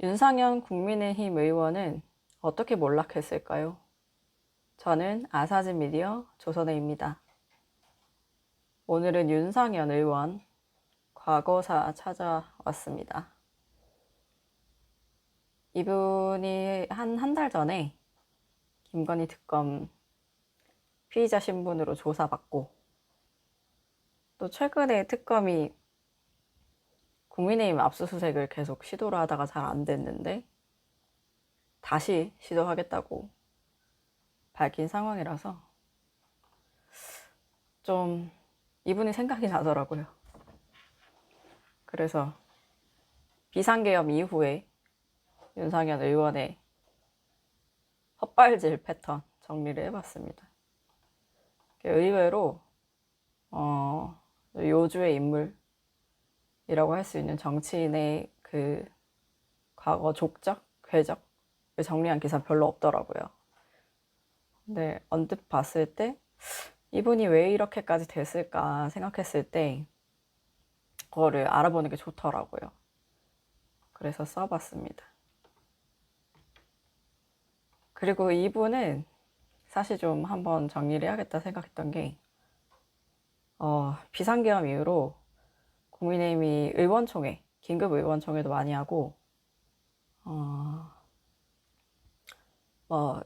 윤상현 국민의힘 의원은 어떻게 몰락했을까요? 저는 아사진 미디어 조선혜입니다. 오늘은 윤상현 의원 과거사 찾아왔습니다. 이분이 한 달 전에 김건희 특검 피의자 신분으로 조사받고, 또 최근에 특검이 국민의힘 압수수색을 계속 시도를 하다가 잘 안 됐는데 다시 시도하겠다고 밝힌 상황이라서 좀 이분이 생각이 나더라고요. 그래서 비상계엄 이후에 윤상현 의원의 헛발질 패턴 정리를 해봤습니다. 의외로 요주의 인물이라고 할 수 있는 정치인의 그 과거 족적, 궤적을 정리한 기사 별로 없더라고요. 근데 언뜻 봤을 때 이분이 왜 이렇게까지 됐을까 생각했을 때 그거를 알아보는 게 좋더라고요. 그래서 써봤습니다. 그리고 이분은 사실 좀 한번 정리를 해야겠다 생각했던 게 비상계엄 이후로 국민의힘이 의원총회, 긴급 의원총회도 많이 하고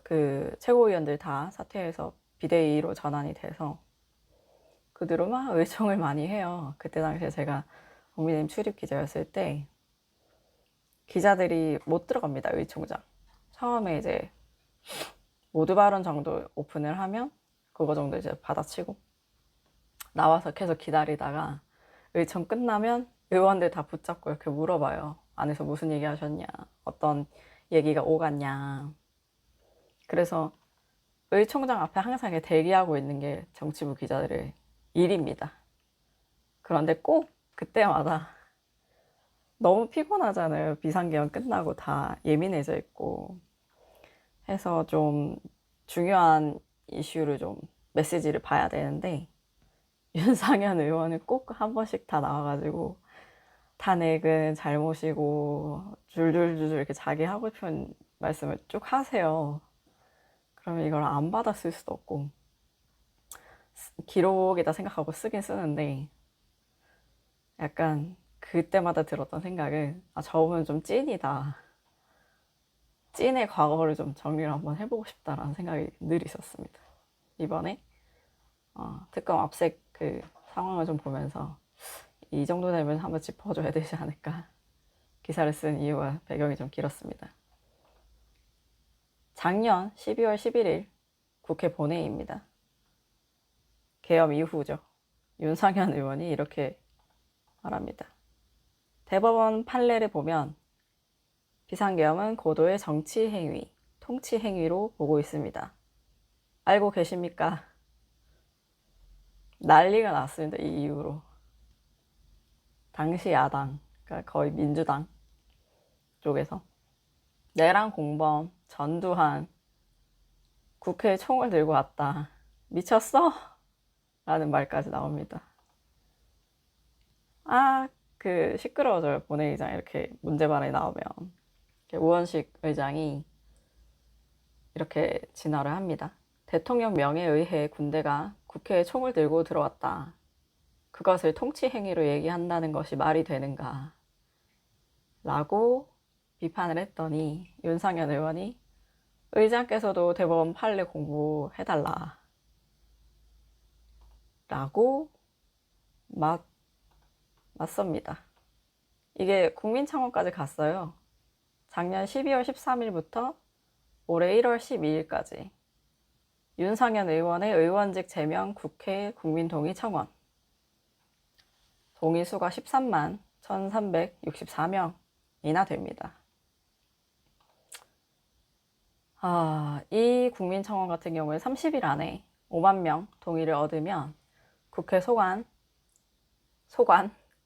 그 최고위원들 다 사퇴해서 비대위로 전환이 돼서 그대로 막 의총을 많이 해요. 그때 당시에 제가 국민의힘 출입 기자였을 때 기자들이 못 들어갑니다. 의총장. 처음에 이제 모두 발언 정도 오픈을 하면 그거 정도 이제 받아치고 나와서 계속 기다리다가 의총 끝나면 의원들 다 붙잡고 이렇게 물어봐요. 안에서 무슨 얘기 하셨냐, 어떤 얘기가 오갔냐. 그래서 의총장 앞에 항상 대기하고 있는 게 정치부 기자들의 일입니다. 그런데 꼭 그때마다 너무 피곤하잖아요. 비상계엄 끝나고 다 예민해져 있고 해서 좀 중요한 이슈를 좀 메시지를 봐야 되는데 윤상현 의원은 꼭 한 번씩 다 나와가지고 탄핵은 잘못이고 줄줄줄 이렇게 자기 하고 싶은 말씀을 쭉 하세요. 그러면 이걸 안 받았을 수도 없고 기록이다 생각하고 쓰긴 쓰는데 약간 그때마다 들었던 생각은 저분은 좀 찐이다. 찐의 과거를 좀 정리를 한번 해보고 싶다라는 생각이 늘 있었습니다. 이번에 특검 압색 그 상황을 좀 보면서 이 정도 되면 한번 짚어줘야 되지 않을까. 기사를 쓴 이유와 배경이 좀 길었습니다. 작년 12월 11일 국회 본회의입니다. 계엄 이후죠. 윤상현 의원이 이렇게 말합니다. 대법원 판례를 보면 비상계엄은 고도의 정치행위, 통치행위로 보고 있습니다. 알고 계십니까? 난리가 났습니다. 이 이후로. 당시 야당, 그러니까 거의 민주당 쪽에서 내란 공범, 전두환, 국회에 총을 들고 왔다. 미쳤어? 라는 말까지 나옵니다. 시끄러워져요. 본회의장 이렇게 문제 발언이 나오면. 우원식 의장이 이렇게 진화를 합니다. 대통령 명예에 의해 군대가 국회에 총을 들고 들어왔다. 그것을 통치행위로 얘기한다는 것이 말이 되는가? 라고 비판을 했더니 윤상현 의원이 의장께서도 대법원 판례 공부해달라. 라고 맞섭니다. 이게 국민청원까지 갔어요. 작년 12월 13일부터 올해 1월 12일까지 윤상현 의원의 의원직 제명 국회 국민동의 청원. 동의 수가 13만 1364명이나 됩니다. 이 국민청원 같은 경우에 30일 안에 5만 명 동의를 얻으면 국회 소관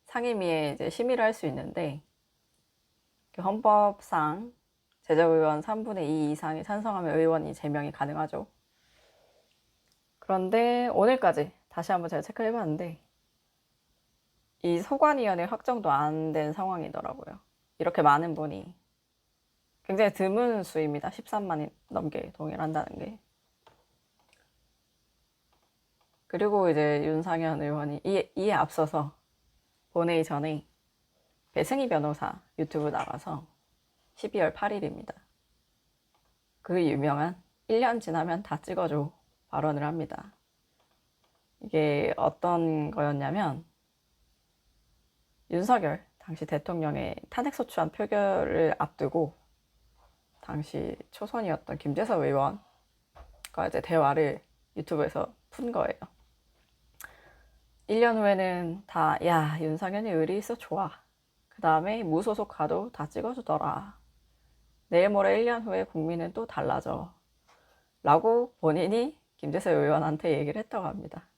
상임위에 이제 심의를 할 수 있는데 헌법상 제적의원 3분의 2 이상이 찬성하면 의원이 제명이 가능하죠. 그런데 오늘까지 다시 한번 제가 체크를 해봤는데 이 소관위원회 확정도 안 된 상황이더라고요. 이렇게 많은 분이 굉장히 드문 수입니다. 13만이 넘게 동의를 한다는 게. 그리고 이제 윤상현 의원이 이에 앞서서 본회의 전에 배승희 변호사 유튜브 나가서 12월 8일입니다. 그 유명한 1년 지나면 다 찍어줘 발언을 합니다. 이게 어떤 거였냐면 윤석열 당시 대통령의 탄핵소추안 표결을 앞두고 당시 초선이었던 김재섭 의원과 이제 대화를 유튜브에서 푼 거예요. 1년 후에는 다, 야, 윤상현이 의리 있어 좋아. 그 다음에 무소속 가도 다 찍어주더라. 내일 모레 1년 후에 국민은 또 달라져. 라고 본인이 김재섭 의원한테 얘기를 했다고 합니다.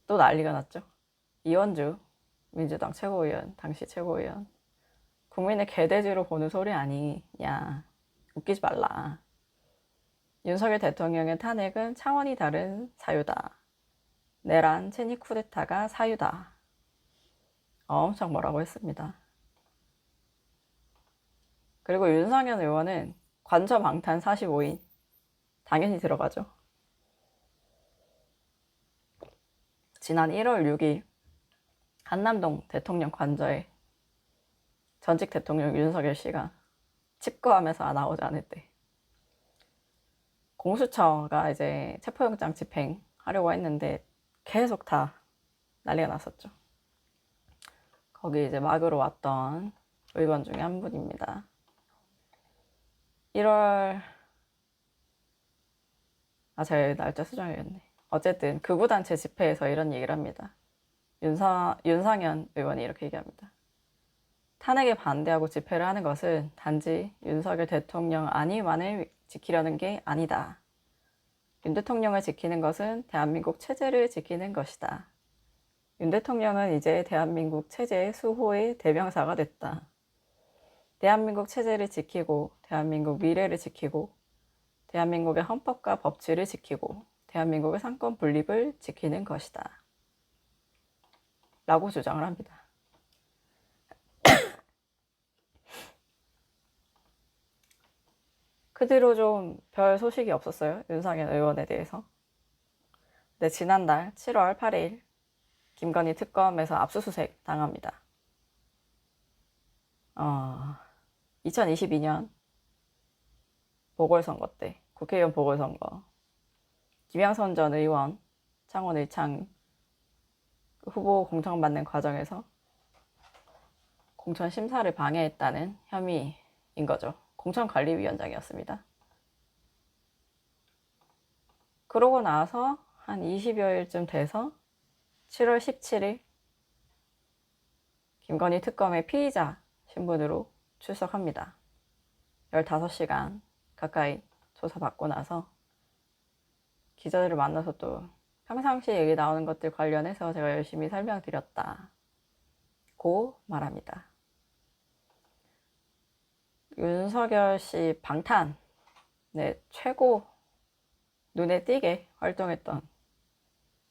또 난리가 났죠. 이원주 민주당 최고위원, 당시 최고위원. 국민의 개돼지로 보는 소리 아니냐. 웃기지 말라. 윤석열 대통령의 탄핵은 차원이 다른 사유다. 내란 체니 쿠데타가 사유다. 엄청 뭐라고 했습니다. 그리고 윤상현 의원은 관저 방탄 45인 당연히 들어가죠. 지난 1월 6일 한남동 대통령 관저에 전직 대통령 윤석열 씨가 칩거하면서 나오지 않을때 공수처가 이제 체포영장 집행하려고 했는데 계속 다 난리가 났었죠. 거기 이제 막으로 왔던 의원 중에 한 분입니다. 1월 제가 날짜 수정해야겠네. 어쨌든 극우단체 집회에서 이런 얘기를 합니다. 윤상현 의원이 이렇게 얘기합니다. 탄핵에 반대하고 집회를 하는 것은 단지 윤석열 대통령 안위만을 지키려는 게 아니다. 윤 대통령을 지키는 것은 대한민국 체제를 지키는 것이다. 윤 대통령은 이제 대한민국 체제의 수호의 대명사가 됐다. 대한민국 체제를 지키고 대한민국 미래를 지키고 대한민국의 헌법과 법치를 지키고 대한민국의 상권 분립을 지키는 것이다. 라고 주장을 합니다. 그 뒤로 좀 별 소식이 없었어요. 윤상현 의원에 대해서. 근데 지난달 7월 8일 김건희 특검에서 압수수색 당합니다. 2022년 보궐선거 때 국회의원 보궐선거 김양선 전 의원 창원 의창 후보 공천받는 과정에서 공천 심사를 방해했다는 혐의인 거죠. 공천관리위원장이었습니다. 그러고 나서 한 20여일쯤 돼서 7월 17일 김건희 특검의 피의자 신분으로 출석합니다. 15시간 가까이 조사받고 나서 기자들을 만나서 또 평상시 얘기 나오는 것들 관련해서 제가 열심히 설명드렸다고 말합니다. 윤석열 씨 방탄 최고 눈에 띄게 활동했던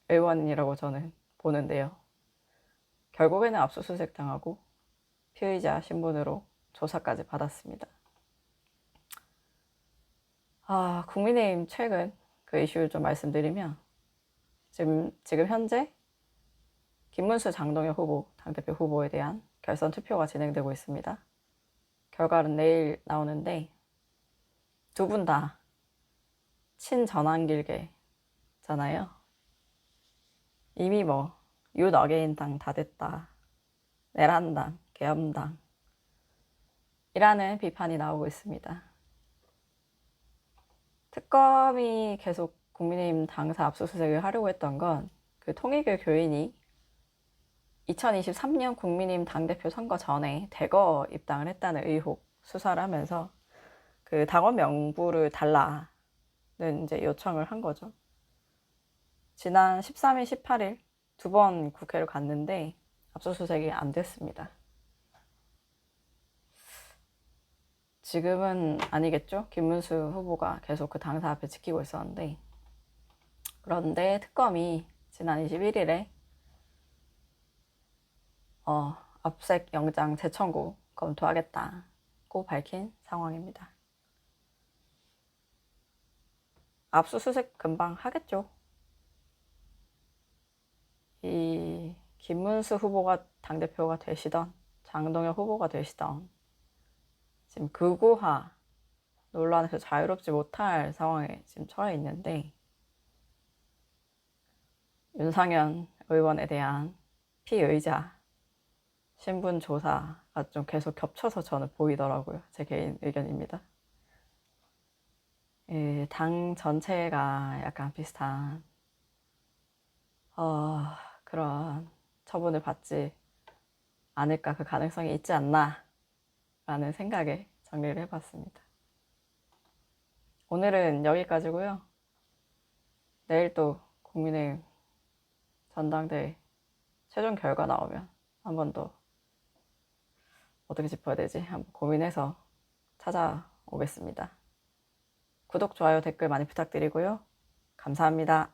의원이라고 저는 보는데요. 결국에는 압수수색 당하고 피의자 신분으로 조사까지 받았습니다. 국민의힘 최근 그 이슈를 좀 말씀드리면 지금 현재 김문수 장동혁 후보, 당대표 후보에 대한 결선 투표가 진행되고 있습니다. 결과는 내일 나오는데 두 분 다 친전환길계잖아요. 이미 윤어게인 당 다 됐다. 내란당, 계엄당 이라는 비판이 나오고 있습니다. 특검이 계속 국민의힘 당사 압수수색을 하려고 했던 건 그 통일교 교인이 2023년 국민의힘 당대표 선거 전에 대거 입당을 했다는 의혹 수사를 하면서 그 당원 명부를 달라는 이제 요청을 한 거죠. 지난 13일, 18일 두 번 국회를 갔는데 압수수색이 안 됐습니다. 지금은 아니겠죠? 김문수 후보가 계속 그 당사 앞에 지키고 있었는데 그런데 특검이 지난 21일에 압색 영장 재청구 검토하겠다 있다고 밝힌 상황입니다. 압수수색 금방 하겠죠. 이 김문수 후보가 당대표가 되시던 장동혁 후보가 되시던 지금 극우화 논란에서 자유롭지 못할 상황에 지금 처해 있는데 윤상현 의원에 대한 피의자 신분 조사가 좀 계속 겹쳐서 저는 보이더라고요. 제 개인 의견입니다. 당 전체가 약간 비슷한 그런 처분을 받지 않을까, 그 가능성이 있지 않나 라는 생각에 정리를 해봤습니다. 오늘은 여기까지고요. 내일 또 국민의힘 전당대회 최종 결과 나오면 한 번 더 어떻게 짚어야 되지 한번 고민해서 찾아오겠습니다. 구독, 좋아요, 댓글 많이 부탁드리고요. 감사합니다.